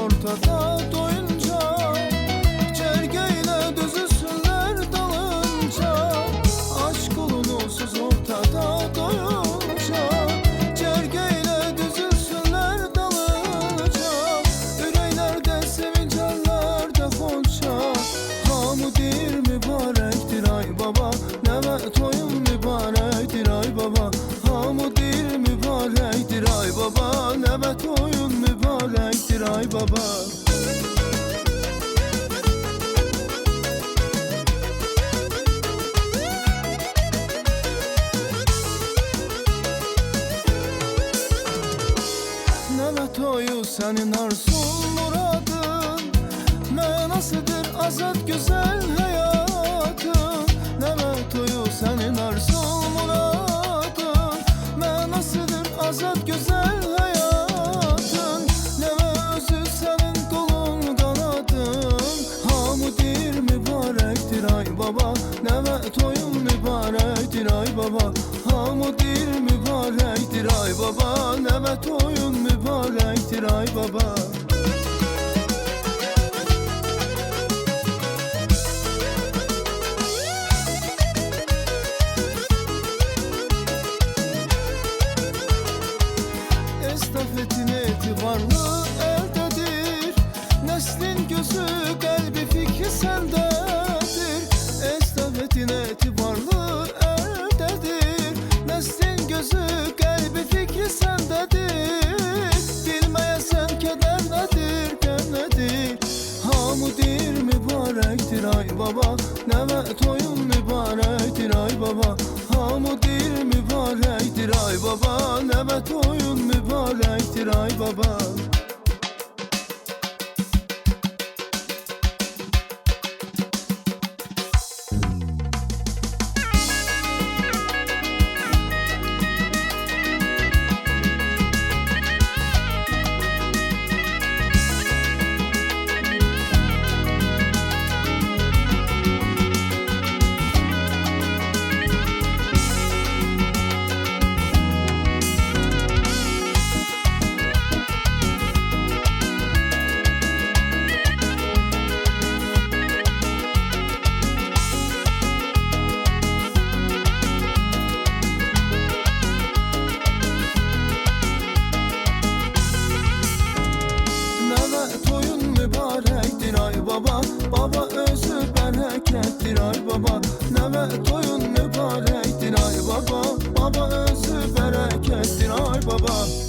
ortada doyunca, cergeyle düzülsünler dalınca. Aşk olunsuz ortada doyunca, cergeyle düzülsünler dalınca. Yüreklerde sevinç, ellerde gonca. Hamudir mübarektir ay baba, neve toyun mübarektir ay baba. Hamudir mübarektir ay baba, neve toyun mübarektir ay baba. Neve toyu senin arzun muradın, menasıdır azat güzel hayatın. Neve toyu senin arzun muradın, menasıdır azat güzel hayatın. Neve özü senin kolun kanadın, hamudir mübarektir ay baba, neve toyun mübarektir ay baba. Hamudir mübarektir ay baba, neve toyun mübarektir ay baba. Estafetin etibarlı eldedir, neslin gözü kalbi fikri sendedir. Estafetin etibarlı eldedir, neslin gözü kalbi fikri sendedir. Bilmeyesen keder nedir, gem nedir. Hamudir mübarektir ay baba, neve toyun mübarektir ay baba. Hamudir mübarektir ay baba, neve toyun mübarektir ay baba. Toyun mübarektir ay baba, baba özü berekettir ay baba. Neve toyun mübarektir ay baba, baba özü berekettir ay baba.